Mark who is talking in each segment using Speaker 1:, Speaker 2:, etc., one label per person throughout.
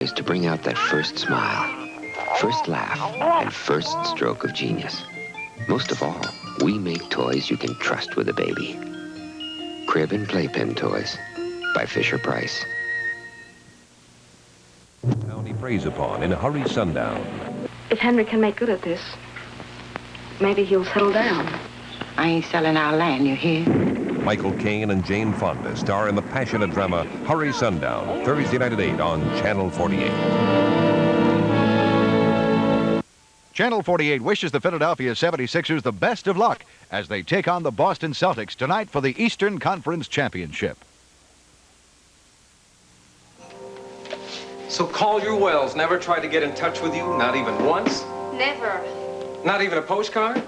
Speaker 1: is to bring out that first smile, first laugh, and first stroke of genius. Most of all, we make toys you can trust with a baby. Crib and Playpen Toys by Fisher-Price.
Speaker 2: Town he preys upon in a hurry sundown.
Speaker 3: If Henry can make good at this, maybe he'll settle down.
Speaker 4: I ain't selling our land, you hear?
Speaker 2: Michael Caine and Jane Fonda star in the passionate drama Hurry Sundown, Thursday night at 8 on Channel 48.
Speaker 5: Channel 48 wishes the Philadelphia 76ers the best of luck as they take on the Boston Celtics tonight for the Eastern Conference Championship.
Speaker 6: So Collier Wells never tried to get in touch with you, not even once?
Speaker 7: Never.
Speaker 6: Not even a postcard?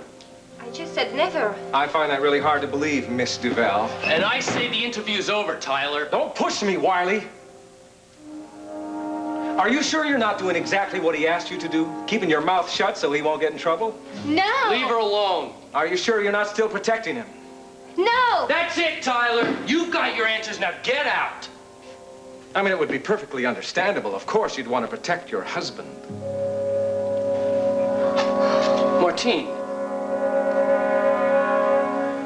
Speaker 7: I just said never.
Speaker 6: I find that really hard to believe, Miss Duval.
Speaker 8: And I say the interview's over, Tyler.
Speaker 6: Don't push me, Wiley. Are you sure you're not doing exactly what he asked you to do? Keeping your mouth shut so he won't get in trouble?
Speaker 7: No!
Speaker 8: Leave her alone.
Speaker 6: Are you sure you're not still protecting him?
Speaker 7: No!
Speaker 8: That's it, Tyler. You've got your answers. Now get out.
Speaker 6: I mean, it would be perfectly understandable. Of course, you'd want to protect your husband.
Speaker 8: Martine.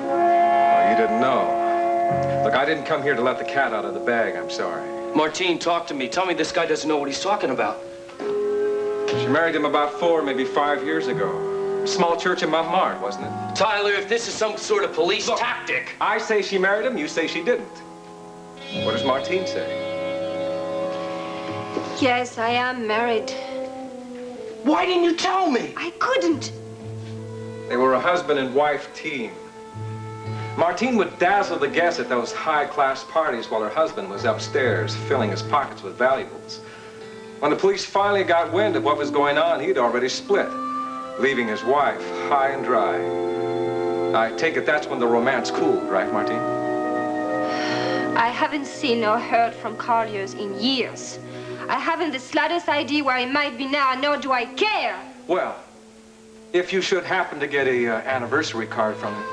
Speaker 6: Oh, you didn't know. Look, I didn't come here to let the cat out of the bag. I'm sorry.
Speaker 8: Martine, talk to me. Tell me this guy doesn't know what he's talking about.
Speaker 6: She married him about 4, maybe 5 years ago. Small church in Montmartre, wasn't it?
Speaker 8: Tyler, if this is some sort of police tactic...
Speaker 6: I say she married him, you say she didn't. What does Martine say?
Speaker 7: Yes, I am married.
Speaker 8: Why didn't you tell me?
Speaker 7: I couldn't.
Speaker 6: They were a husband and wife team. Martine would dazzle the guests at those high-class parties while her husband was upstairs, filling his pockets with valuables. When the police finally got wind of what was going on, he'd already split, leaving his wife high and dry. I take it that's when the romance cooled, right, Martine?
Speaker 7: I haven't seen or heard from Collier's in years. I haven't the slightest idea where he might be now, nor do I care.
Speaker 6: Well, if you should happen to get a anniversary card from him,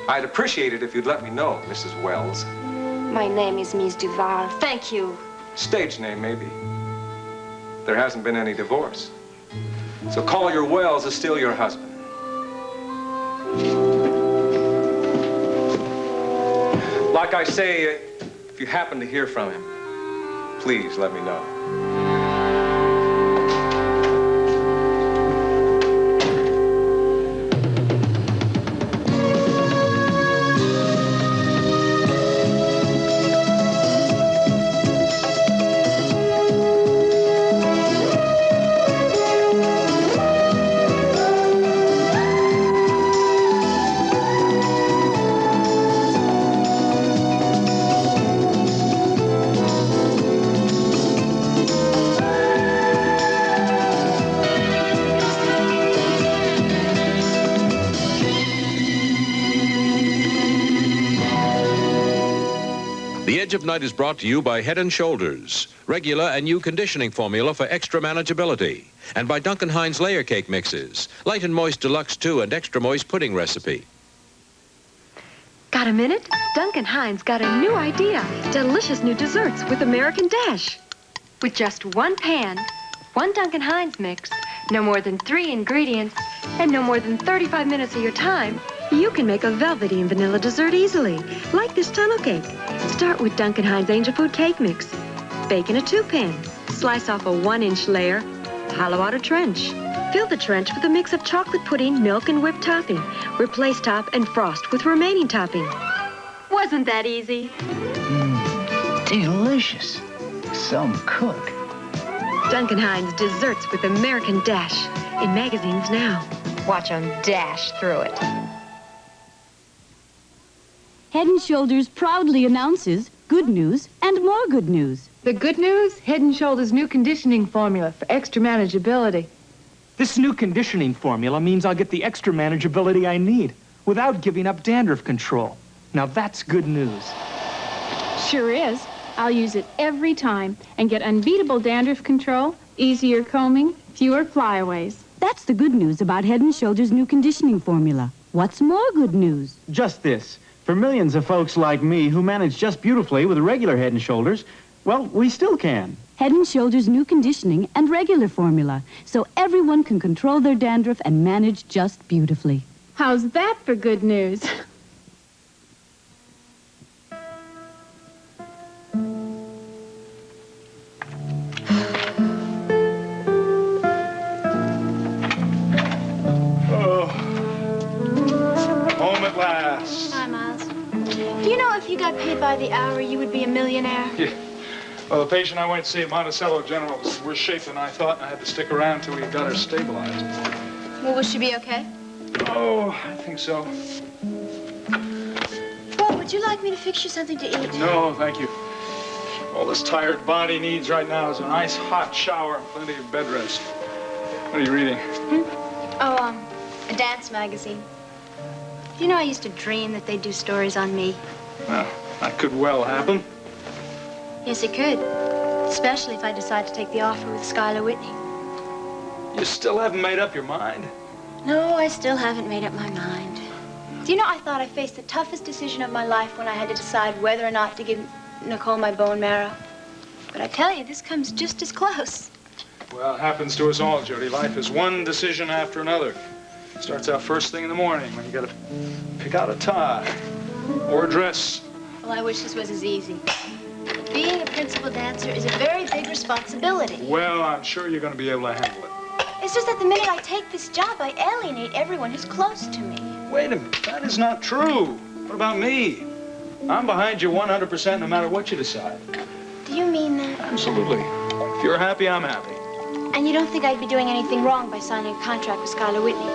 Speaker 6: I'd appreciate it if you'd let me know, Mrs. Wells.
Speaker 7: My name is Miss Duval. Thank you.
Speaker 6: Stage name, maybe. There hasn't been any divorce. So Collier Wells is still your husband. Like I say, if you happen to hear from him, please let me know.
Speaker 2: The Edge of Night is brought to you by Head & Shoulders, regular and new conditioning formula for extra manageability, and by Duncan Hines Layer Cake Mixes, Light and Moist Deluxe 2 and Extra Moist Pudding Recipe.
Speaker 3: Got a minute? Duncan Hines got a new idea. Delicious new desserts with American Dash. With just one pan, one Duncan Hines mix, no more than 3 ingredients, and no more than 35 minutes of your time, you can make a velvety and vanilla dessert easily, like this tunnel cake. Start with Duncan Hines Angel Food Cake Mix. Bake in a 2-pan. Slice off a 1-inch layer. Hollow out a trench. Fill the trench with a mix of chocolate pudding, milk, and whipped topping. Replace top and frost with remaining topping. Wasn't that easy?
Speaker 9: Delicious. Some cook.
Speaker 3: Duncan Hines Desserts with American Dash. In magazines now.
Speaker 10: Watch them dash through it.
Speaker 11: Head & Shoulders proudly announces good news and more good news.
Speaker 12: The good news? Head & Shoulders new conditioning formula for extra manageability.
Speaker 9: This new conditioning formula means I'll get the extra manageability I need without giving up dandruff control. Now that's good news.
Speaker 13: Sure is. I'll use it every time and get unbeatable dandruff control, easier combing, fewer flyaways.
Speaker 11: That's the good news about Head & Shoulders new conditioning formula. What's more good news?
Speaker 9: Just this. For millions of folks like me who manage just beautifully with regular Head & Shoulders, well, we still can.
Speaker 11: Head & Shoulders new conditioning and regular formula, so everyone can control their dandruff and manage just beautifully.
Speaker 13: How's that for good news?
Speaker 14: Home at last.
Speaker 15: Hi, Miles. Do you know if you got paid by the hour, you would be a millionaire?
Speaker 14: Yeah. Well, the patient I went to see at Monticello General was in worse shape than I thought, and I had to stick around till we got her stabilized.
Speaker 15: Well, will she be okay?
Speaker 14: Oh, I think so.
Speaker 15: Well, would you like me to fix you something to eat?
Speaker 14: No, thank you. All this tired body needs right now is a nice hot shower and plenty of bed rest. What are you reading?
Speaker 15: Oh, a dance magazine. Do you know I used to dream that they'd do stories on me?
Speaker 14: Well, that could well happen.
Speaker 15: Yes, it could. Especially if I decide to take the offer with Sky Whitney.
Speaker 14: You still haven't made up your mind?
Speaker 15: No, I still haven't made up my mind. Do you know, I thought I faced the toughest decision of my life when I had to decide whether or not to give Nicole my bone marrow. But I tell you, this comes just as close.
Speaker 14: Well, it happens to us all, Jody. Life is one decision after another. Starts out first thing in the morning when you gotta pick out a tie or a dress.
Speaker 15: Well, I wish this was as easy. Being a principal dancer is a very big responsibility.
Speaker 14: Well, I'm sure you're gonna be able to handle it.
Speaker 15: It's just that the minute I take this job, I alienate everyone who's close to me.
Speaker 14: Wait a minute, that is not true. What about me? I'm behind you 100% no matter what you decide.
Speaker 15: Do you mean that?
Speaker 14: Absolutely. If you're happy, I'm happy.
Speaker 15: And you don't think I'd be doing anything wrong by signing a contract with Sky Whitney?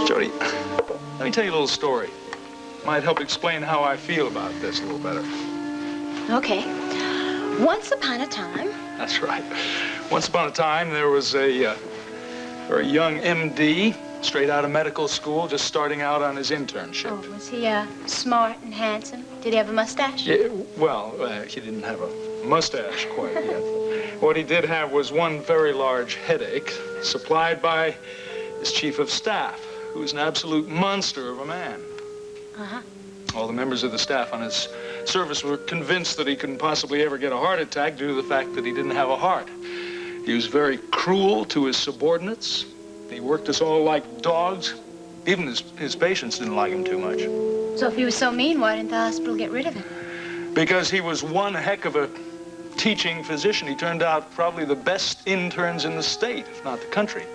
Speaker 14: Jody, let me tell you a little story. Might help explain how I feel about this a little better.
Speaker 15: Okay. Once upon a time...
Speaker 14: That's right. Once upon a time, there was a very young MD, straight out of medical school, just starting out on his internship.
Speaker 15: Oh, was he smart and handsome? Did he have a mustache?
Speaker 14: Yeah, well, he didn't have a mustache quite yet. What he did have was one very large headache, supplied by his chief of staff, who was an absolute monster of a man.
Speaker 15: Uh-huh.
Speaker 14: All the members of the staff on his service were convinced that he couldn't possibly ever get a heart attack due to the fact that he didn't have a heart. He was very cruel to his subordinates. He worked us all like dogs. Even his patients didn't like him too much.
Speaker 15: So if he was so mean, why didn't the hospital get rid of him?
Speaker 14: Because he was one heck of a teaching physician. He turned out probably the best interns in the state, if not the country.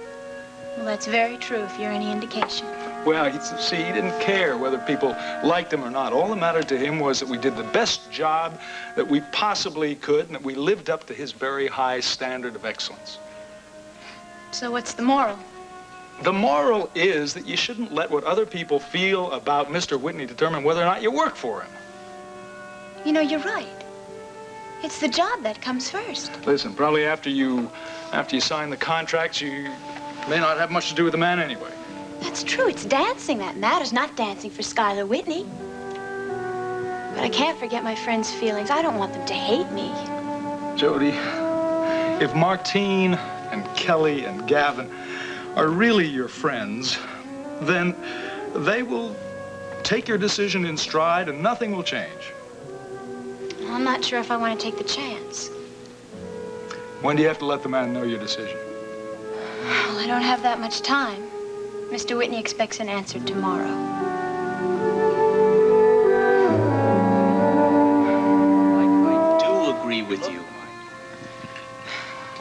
Speaker 15: Well, that's very true, if you're any indication.
Speaker 14: Well, see, he didn't care whether people liked him or not. All that mattered to him was that we did the best job that we possibly could and that we lived up to his very high standard of excellence.
Speaker 15: So what's the moral?
Speaker 14: The moral is that you shouldn't let what other people feel about Mr. Whitney determine whether or not you work for him.
Speaker 15: You know, you're right. It's the job that comes first.
Speaker 14: Listen, probably after you sign the contracts, you may not have much to do with the man anyway.
Speaker 15: That's true. It's dancing that matters, not dancing for Skylar Whitney. But I can't forget my friends' feelings. I don't want them to hate me.
Speaker 14: Jody, if Martine and Kelly and Gavin are really your friends, then they will take your decision in stride and nothing will change.
Speaker 15: Well, I'm not sure if I want to take the chance.
Speaker 14: When do you have to let the man know your decision?
Speaker 15: Well, I don't have that much time. Mr. Whitney expects an answer tomorrow.
Speaker 8: I do agree with you.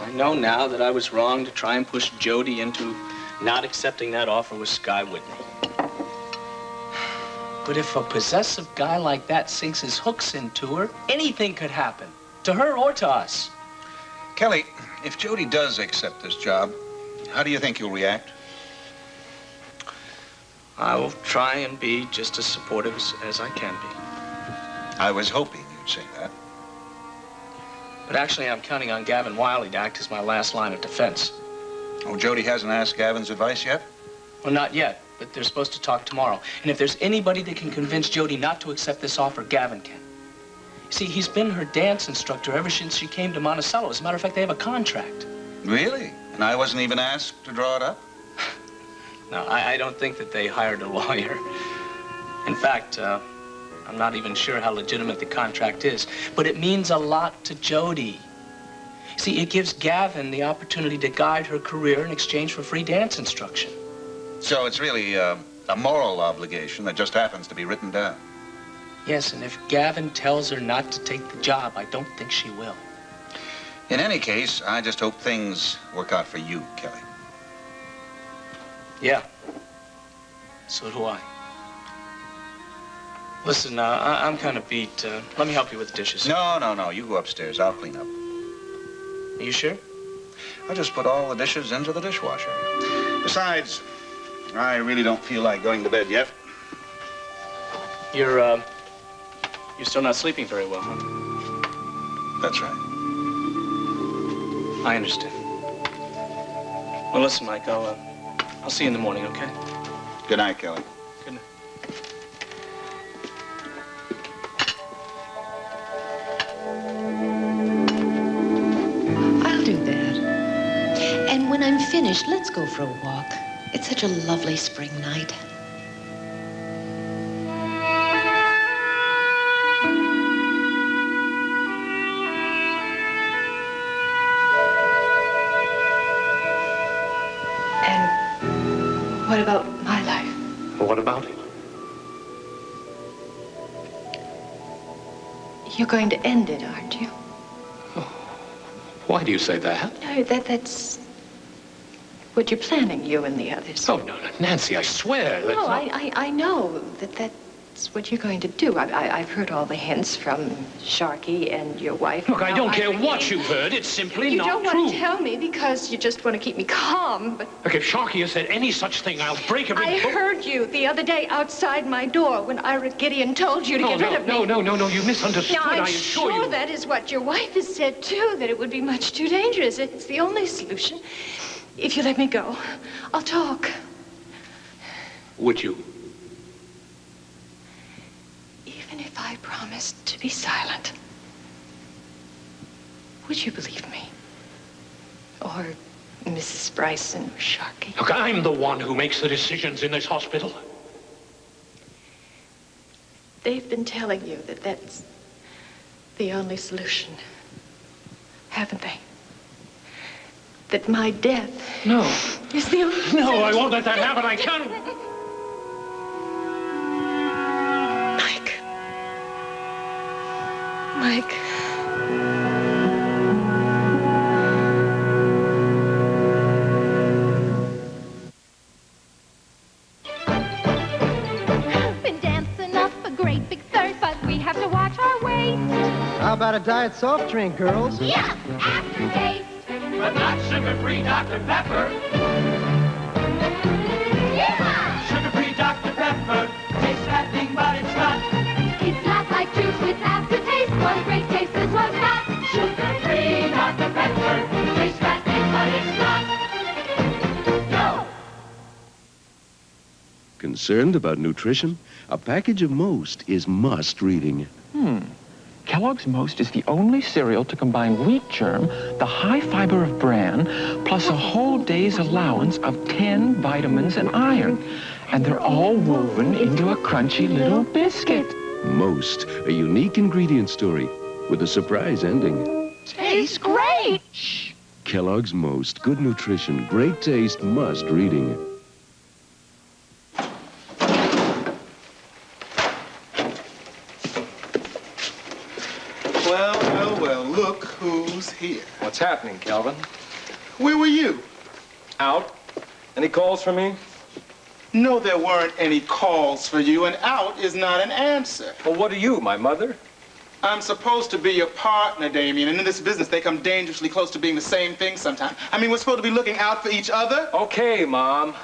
Speaker 8: I know now that I was wrong to try and push Jody into not accepting that offer with Sky Whitney. But if a possessive guy like that sinks his hooks into her, anything could happen. To her or to us.
Speaker 16: Kelly, if Jody does accept this job, how do you think you'll react?
Speaker 8: I will try and be just as supportive as I can be.
Speaker 16: I was hoping you'd say that.
Speaker 8: But actually, I'm counting on Gavin Wiley to act as my last line of defense.
Speaker 16: Oh, Jody hasn't asked Gavin's advice yet?
Speaker 8: Well, not yet, but they're supposed to talk tomorrow. And if there's anybody that can convince Jody not to accept this offer, Gavin can. See, he's been her dance instructor ever since she came to Monticello. As a matter of fact, they have a contract.
Speaker 16: Really? And I wasn't even asked to draw it up?
Speaker 8: No, I don't think that they hired a lawyer. In fact, I'm not even sure how legitimate the contract is. But it means a lot to Jody. See, it gives Gavin the opportunity to guide her career in exchange for free dance instruction.
Speaker 16: So it's really a moral obligation that just happens to be written down.
Speaker 8: Yes, and if Gavin tells her not to take the job, I don't think she will.
Speaker 16: In any case, I just hope things work out for you, Kelly.
Speaker 8: Yeah. So do I. Listen, I'm kind of beat. Let me help you with the dishes.
Speaker 16: No. You go upstairs. I'll clean up.
Speaker 8: Are you sure?
Speaker 16: I'll just put all the dishes into the dishwasher. Besides, I really don't feel like going to bed yet.
Speaker 8: You're still not sleeping very well, huh?
Speaker 16: That's right.
Speaker 8: I understand. Well, listen, Mike, I'll see you in the morning, okay?
Speaker 16: Good night, Kelly.
Speaker 8: Good night.
Speaker 17: I'll do that. And when I'm finished, let's go for a walk. It's such a lovely spring night.
Speaker 12: What about my life?
Speaker 8: What about it?
Speaker 12: You're going to end it, aren't you?
Speaker 8: Why do you say that?
Speaker 12: No, that's what you're planning, you and the others.
Speaker 8: Oh, no, Nancy, I swear. That's
Speaker 12: No,
Speaker 8: not...
Speaker 12: I know that's what you're going to do. I've heard all the hints from Sharky and your wife.
Speaker 8: Look, I don't care what you've heard. It's simply not true.
Speaker 12: You don't want to tell me because you just want to keep me calm, but...
Speaker 8: Look, if Sharky has said any such thing, I'll break every...
Speaker 12: I heard you the other day outside my door when Ira Gideon told you to get rid of me.
Speaker 8: No, you misunderstood,
Speaker 12: Now,
Speaker 8: I
Speaker 12: I'm
Speaker 8: assure you.
Speaker 12: sure that is what your wife has said, too, that it would be much too dangerous. It's the only solution. If you let me go, I'll talk.
Speaker 8: Would you?
Speaker 12: Even if I promised to be silent, would you believe me? Or Mrs. Bryson or Sharky?
Speaker 8: Look, I'm the one who makes the decisions in this hospital.
Speaker 12: They've been telling you that that's the only solution, haven't they? That my death...
Speaker 8: No.
Speaker 12: ...is the only solution.
Speaker 8: No, I won't let that happen. I can't...
Speaker 12: Mike.
Speaker 18: Been dancing up a great big thirst, but we have to watch our weight.
Speaker 19: How about a diet soft drink, girls?
Speaker 18: Yeah, aftertaste.
Speaker 20: But not sugar-free Dr. Pepper.
Speaker 18: Yeah!
Speaker 20: Sugar-free Dr. Pepper. Tastes nothing, but it's not.
Speaker 18: It's not like juice with aftertaste. One great taste, this one's not.
Speaker 20: Sugar-free Dr. Pepper. Tastes nothing, but it's not. Go!
Speaker 21: Concerned about nutrition? A package of Most is must reading.
Speaker 9: Kellogg's Most is the only cereal to combine wheat germ, the high fiber of bran, plus a whole day's allowance of 10 vitamins and iron. And they're all woven into a crunchy little biscuit.
Speaker 21: Most, a unique ingredient story with a surprise ending.
Speaker 18: Tastes great!
Speaker 21: Shh. Kellogg's Most, good nutrition, great taste, must reading.
Speaker 22: Well, look who's here.
Speaker 6: What's happening, Calvin?
Speaker 22: Where were you?
Speaker 6: Out. Any calls for me?
Speaker 22: No, there weren't any calls for you, and out is not an answer.
Speaker 6: Well, what are you, my mother?
Speaker 22: I'm supposed to be your partner, Damien, and in this business, they come dangerously close to being the same thing sometimes. I mean, we're supposed to be looking out for each other.
Speaker 6: Okay, Mom.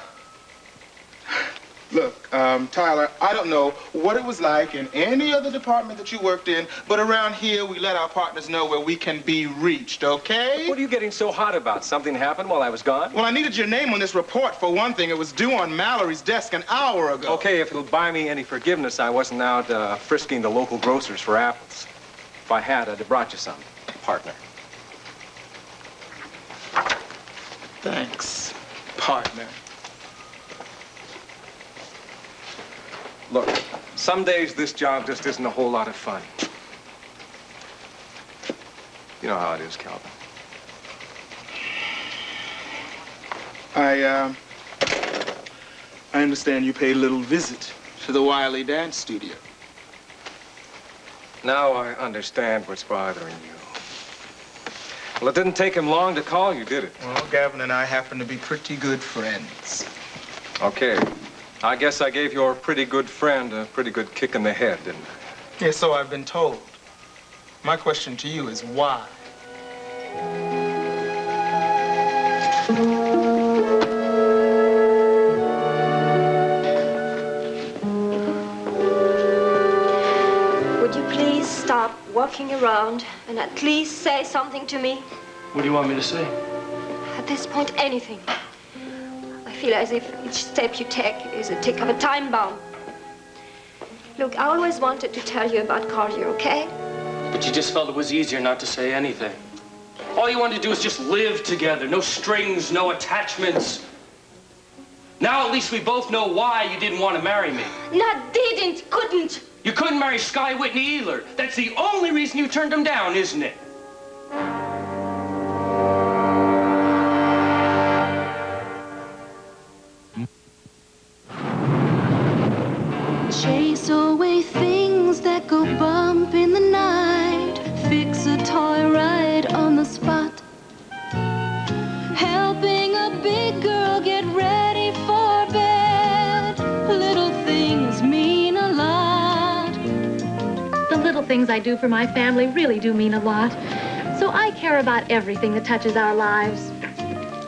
Speaker 22: Look, Tyler, I don't know what it was like in any other department that you worked in, but around here, we let our partners know where we can be reached, okay?
Speaker 6: What are you getting so hot about? Something happened while I was gone?
Speaker 22: Well, I needed your name on this report, for one thing. It was due on Mallory's desk an hour ago.
Speaker 6: Okay, if it'll buy me any forgiveness, I wasn't out frisking the local grocers for apples. If I had, I'd have brought you some, partner.
Speaker 22: Thanks, partner.
Speaker 6: Look, some days this job just isn't a whole lot of fun. You know how it is, Calvin.
Speaker 22: I understand you paid a little visit to the Wiley Dance Studio.
Speaker 6: Now I understand what's bothering you. Well, it didn't take him long to call you, did it?
Speaker 22: Well, Gavin and I happen to be pretty good friends.
Speaker 6: Okay. I guess I gave your pretty good friend a pretty good kick in the head, didn't I?
Speaker 22: Yeah, so I've been told. My question to you is why?
Speaker 7: Would you please stop walking around and at least say something to me?
Speaker 8: What do you want me to say?
Speaker 7: At this point, anything. I feel as if each step you take is a tick of a time bomb. Look, I always wanted to tell you about Collier, okay?
Speaker 8: But you just felt it was easier not to say anything. All you wanted to do was just live together. No strings, no attachments. Now at least we both know why you didn't want to marry me.
Speaker 7: Not didn't, couldn't.
Speaker 8: You couldn't marry Sky Whitney either. That's the only reason you turned him down, isn't it?
Speaker 1: Chase away things that go bump in the night. Fix a toy right on the spot. Helping a big girl get ready for bed. Little things mean a lot.
Speaker 3: The little things I do for my family really do mean a lot. So I care about everything that touches our lives.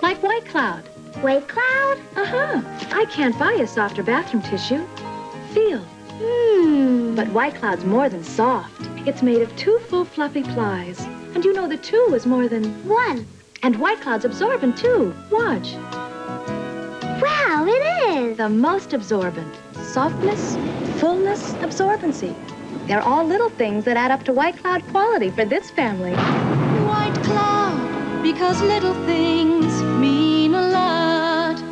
Speaker 3: Like White Cloud. White Cloud? Uh-huh. I can't buy a softer bathroom tissue. Feel. But White Cloud's more than soft. It's made of 2 full fluffy plies. And you know the 2 is more than 1. And White Cloud's absorbent, too. Watch. Wow, it is! The most absorbent. Softness, fullness, absorbency. They're all little things that add up to White Cloud quality for this family.
Speaker 1: White Cloud, because little things mean a lot.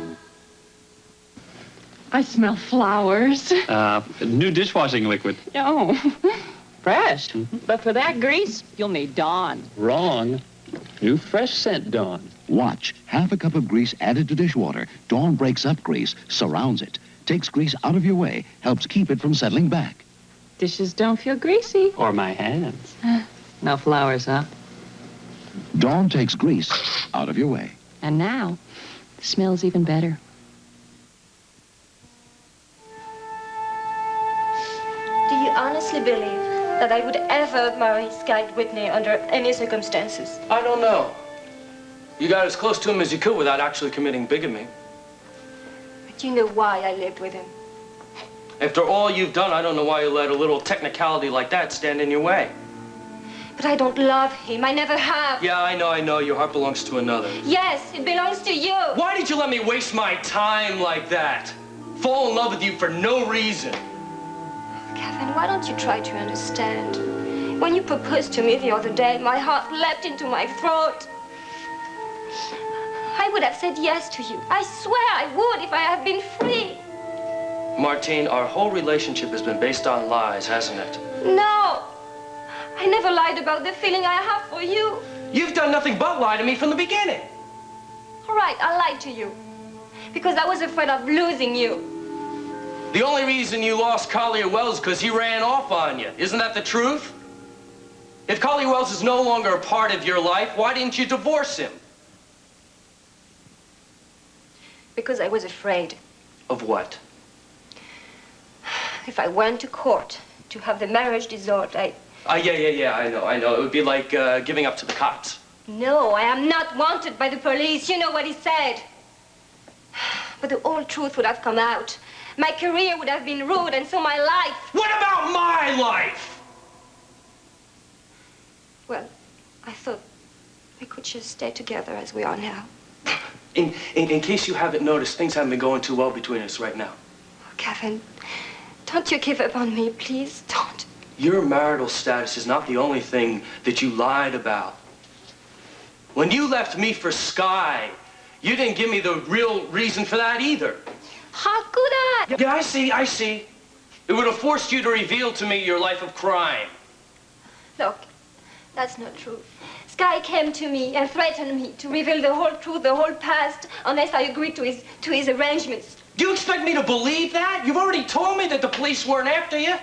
Speaker 4: I smell flowers.
Speaker 23: New dishwashing liquid.
Speaker 4: Oh, fresh. But for that grease, you'll need Dawn.
Speaker 23: Wrong. New fresh scent Dawn.
Speaker 5: Watch. Half a cup of grease added to dishwater. Dawn breaks up grease, surrounds it, takes grease out of your way, helps keep it from settling back.
Speaker 4: Dishes don't feel greasy.
Speaker 23: Or my hands.
Speaker 4: No flowers, huh?
Speaker 5: Dawn takes grease out of your way.
Speaker 4: And now, it smells even better.
Speaker 7: Do you honestly believe that I would ever marry Sky Whitney under any circumstances?
Speaker 8: I don't know. You got as close to him as you could without actually committing bigamy.
Speaker 7: But you know why I lived with him.
Speaker 8: After all you've done, I don't know why you let a little technicality like that stand in your way.
Speaker 7: But I don't love him. I never have.
Speaker 8: Yeah, I know. Your heart belongs to another.
Speaker 7: Yes, it belongs to you.
Speaker 8: Why did you let me waste my time like that? Fall in love with you for no reason.
Speaker 7: Gavin, why don't you try to understand? When you proposed to me the other day, my heart leapt into my throat. I would have said yes to you. I swear I would if I had been free.
Speaker 8: Martine, our whole relationship has been based on lies, hasn't it?
Speaker 7: No. I never lied about the feeling I have for you.
Speaker 8: You've done nothing but lie to me from the beginning.
Speaker 7: All right, I lied to you. Because I was afraid of losing you.
Speaker 8: The only reason you lost Collier Wells because he ran off on you. Isn't that the truth? If Collier Wells is no longer a part of your life, why didn't you divorce him?
Speaker 7: Because I was afraid.
Speaker 8: Of what?
Speaker 7: If I went to court to have the marriage dissolved,
Speaker 8: Yeah, I know. It would be like giving up to the cops.
Speaker 7: No, I am not wanted by the police. You know what he said. But the whole truth would have come out. My career would have been ruined, and so my life.
Speaker 8: What about my life?
Speaker 7: Well, I thought we could just stay together as we are now.
Speaker 8: In case you haven't noticed, things haven't been going too well between us right now.
Speaker 7: Gavin, don't you give up on me, please. Don't.
Speaker 8: Your marital status is not the only thing that you lied about. When you left me for Sky, you didn't give me the real reason for that either.
Speaker 7: How could I?
Speaker 8: Yeah, I see. It would have forced you to reveal to me your life of crime.
Speaker 7: Look, that's not true. Sky came to me and threatened me to reveal the whole truth, the whole past, unless I agreed to his arrangements.
Speaker 8: Do you expect me to believe that? You've already told me that the police weren't after you.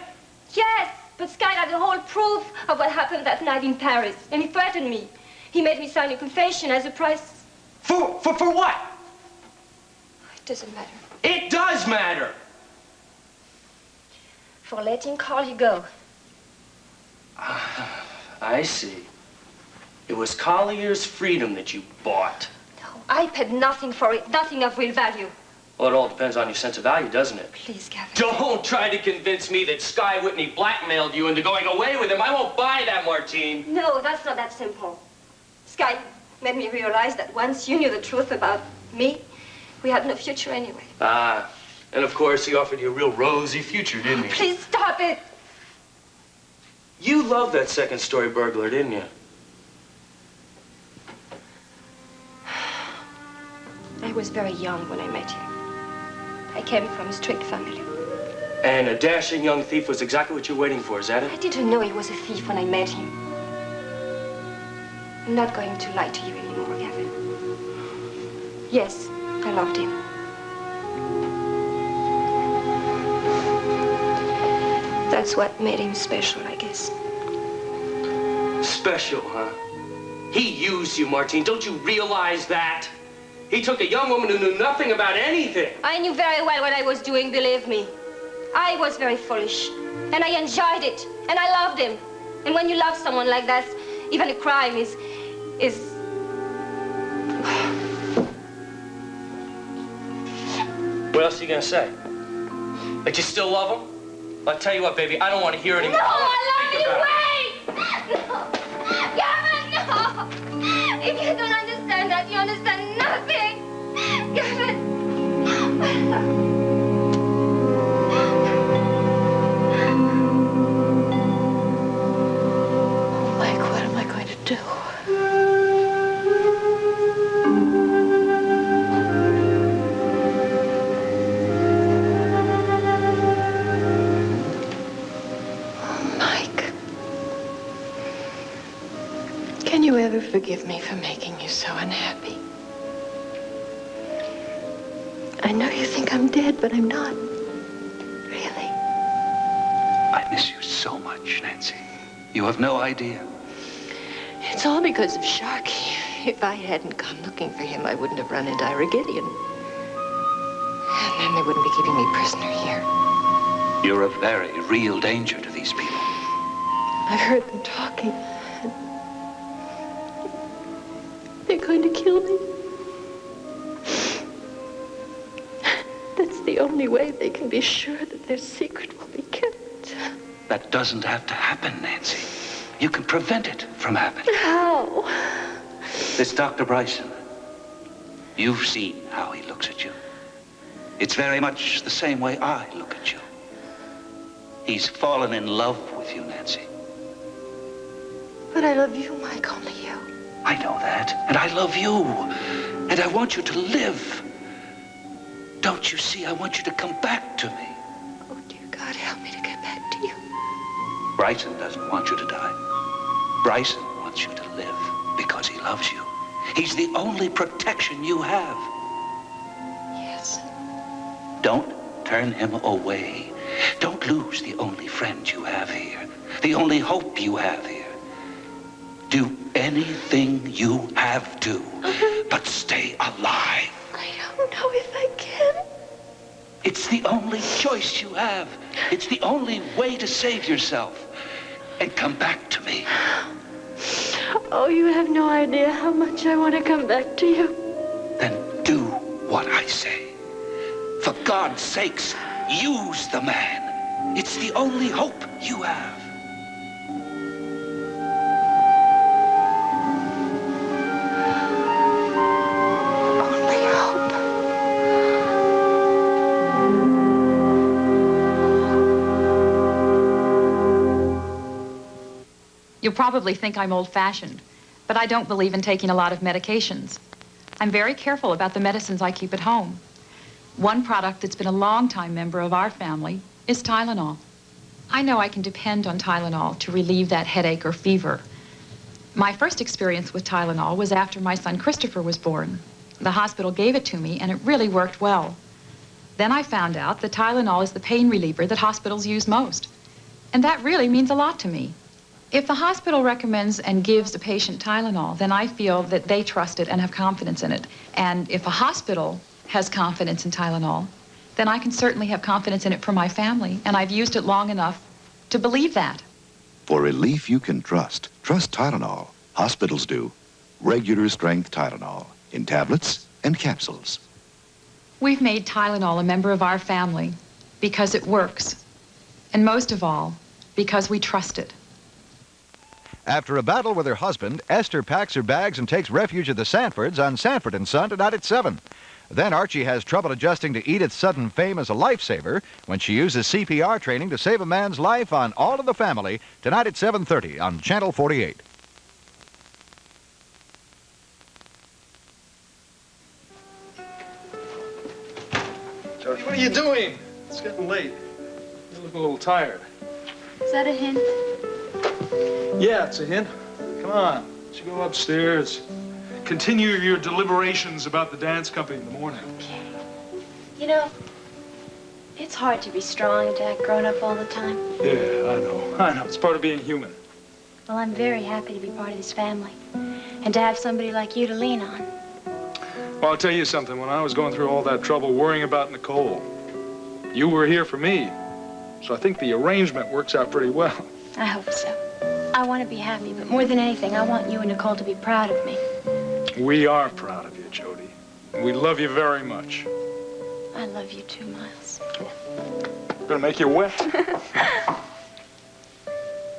Speaker 7: Yes, but Sky had the whole proof of what happened that night in Paris, and he threatened me. He made me sign a confession as a price.
Speaker 8: For what?
Speaker 7: It doesn't matter.
Speaker 8: It does matter.
Speaker 7: For letting Collier go.
Speaker 8: I see. It was Collier's freedom that you bought.
Speaker 7: No, I paid nothing for it, nothing of real value.
Speaker 8: Well, it all depends on your sense of value, doesn't it?
Speaker 7: Please, Gavin.
Speaker 8: Don't try to convince me that Sky Whitney blackmailed you into going away with him. I won't buy that, Martine.
Speaker 7: No, that's not that simple. Sky made me realize that once you knew the truth about me, we had no future anyway.
Speaker 8: Ah, and of course he offered you a real rosy future, didn't he?
Speaker 7: Please stop it.
Speaker 8: You loved that second-story burglar, didn't you?
Speaker 7: I was very young when I met you. I came from a strict family.
Speaker 8: And a dashing young thief was exactly what you're waiting for, is that it?
Speaker 7: I didn't know he was a thief when I met him. I'm not going to lie to you anymore, Gavin. Yes, I loved him. That's what made him special, I guess.
Speaker 8: Special, huh? He used you, Martine. Don't you realize that? He took a young woman who knew nothing about anything.
Speaker 7: I knew very well what I was doing, believe me. I was very foolish, and I enjoyed it, and I loved him. And when you love someone like that, even a crime is...
Speaker 8: What else are you gonna say? That you still love him? I'll tell you what, baby, I don't want to hear it anymore.
Speaker 7: No, I love you, wait! No! Gavin, no! If you don't understand that, you understand nothing! Gavin!
Speaker 12: Mike, what am I going to do? Can you ever forgive me for making you so unhappy? I know you think I'm dead, but I'm not. Really.
Speaker 2: I miss you so much, Nancy. You have no idea.
Speaker 12: It's all because of Sharky. If I hadn't gone looking for him, I wouldn't have run into Ira Gideon. And then they wouldn't be keeping me prisoner here.
Speaker 2: You're a very real danger to these people.
Speaker 12: I've heard them talking. They're going to kill me. That's the only way they can be sure that their secret will be kept.
Speaker 2: That doesn't have to happen, Nancy. You can prevent it from happening.
Speaker 12: How?
Speaker 2: This Dr. Bryson, you've seen how he looks at you. It's very much the same way I look at you. He's fallen in love with you, Nancy.
Speaker 12: But I love you, Mike, only you.
Speaker 2: I know that, and I love you, and I want you to live. Don't you see? I want you to come back to me.
Speaker 12: Oh, dear God, help me to get back to you.
Speaker 2: Bryson doesn't want you to die. Bryson wants you to live because he loves you. He's the only protection you have.
Speaker 12: Yes.
Speaker 2: Don't turn him away. Don't lose the only friend you have here, the only hope you have here. Do anything you have to, but stay alive.
Speaker 12: I don't know if I can.
Speaker 2: It's the only choice you have. It's the only way to save yourself. And come back to me.
Speaker 12: Oh, you have no idea how much I want to come back to you.
Speaker 2: Then do what I say. For God's sakes, use the man. It's the only hope you have.
Speaker 10: You'll probably think I'm old-fashioned, but I don't believe in taking a lot of medications. I'm very careful about the medicines I keep at home. One product that's been a long-time member of our family is Tylenol. I know I can depend on Tylenol to relieve that headache or fever, My first experience with Tylenol was after my son Christopher was born. The hospital gave it to me, and it really worked well. Then I found out that Tylenol is the pain reliever that hospitals use most. And that really means a lot to me. If the hospital recommends and gives a patient Tylenol, then I feel that they trust it and have confidence in it. And if a hospital has confidence in Tylenol, then I can certainly have confidence in it for my family, and I've used it long enough to believe that.
Speaker 5: For relief you can trust, trust Tylenol. Hospitals do. Regular strength Tylenol in tablets and capsules.
Speaker 10: We've made Tylenol a member of our family because it works. And most of all, because we trust it.
Speaker 5: After a battle with her husband, Esther packs her bags and takes refuge at the Sanfords on Sanford & Son tonight at 7. Then Archie has trouble adjusting to Edith's sudden fame as a lifesaver when she uses CPR training to save a man's life on All in the Family tonight at 7:30 on Channel 48.
Speaker 6: Jody, what are you doing? It's getting late. You look a little tired.
Speaker 15: Is that a hint?
Speaker 6: Yeah, it's a hint. Come on, let's go upstairs. Continue your deliberations about the dance company in the morning.
Speaker 15: You know, it's hard to be strong and to act grown up all the time.
Speaker 6: Yeah, I know. It's part of being human.
Speaker 15: Well, I'm very happy to be part of this family and to have somebody like you to lean on.
Speaker 6: Well, I'll tell you something. When I was going through all that trouble worrying about Nicole, you were here for me. So I think the arrangement works out pretty well.
Speaker 15: I hope so. I want to be happy, but more than anything, I want you and Nicole to be proud of me.
Speaker 6: We are proud of you, Jody. We love you very much.
Speaker 15: I love you too, Miles.
Speaker 6: Gonna make you wet.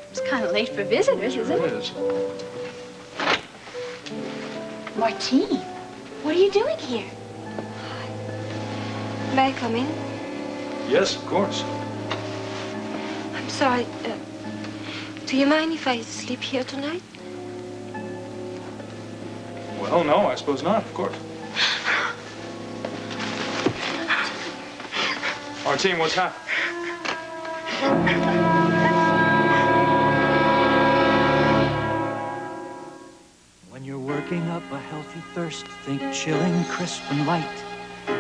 Speaker 15: It's kind of late for visitors, isn't it?
Speaker 6: It is.
Speaker 15: Martine, what are you doing here?
Speaker 7: May I come in?
Speaker 6: Yes, of course.
Speaker 7: I'm sorry. Do you mind if I sleep here tonight?
Speaker 6: Well, no, I suppose not, of course. Martine, what's happening?
Speaker 11: When you're working up a healthy thirst, think chilling, crisp, and light.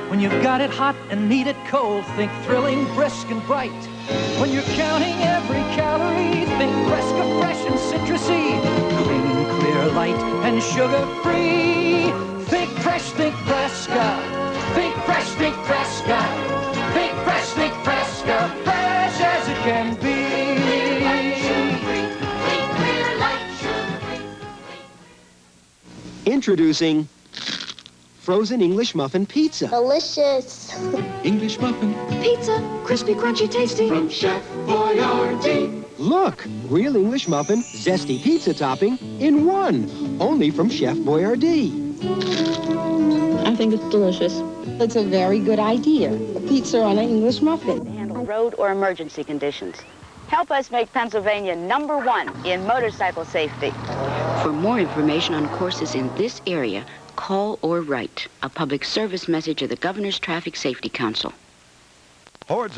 Speaker 11: When you've got it hot and need it cold, think thrilling, brisk, and bright. When you're counting every calorie, think Fresca, fresh and citrusy. Clean, clear, light, and sugar-free. Think fresh, think Fresca. Think fresh, think Fresca. Think fresh, think Fresca. Fresh as it can be. Clear, light, sugar-free. Think clear, light, sugar-free.
Speaker 13: Introducing frozen English muffin pizza.
Speaker 15: Delicious.
Speaker 13: English muffin.
Speaker 15: Pizza, crispy, crunchy, tasty.
Speaker 13: From Chef Boyardee. Look, real English muffin, zesty pizza topping in one. Only from Chef Boyardee.
Speaker 14: I think it's delicious. It's a very good idea. A pizza on an English muffin.
Speaker 24: Handle road or emergency conditions. Help us make Pennsylvania #1 in motorcycle safety.
Speaker 25: For more information on courses in this area, call or write. A public service message of the Governor's Traffic Safety Council.
Speaker 5: Hordes of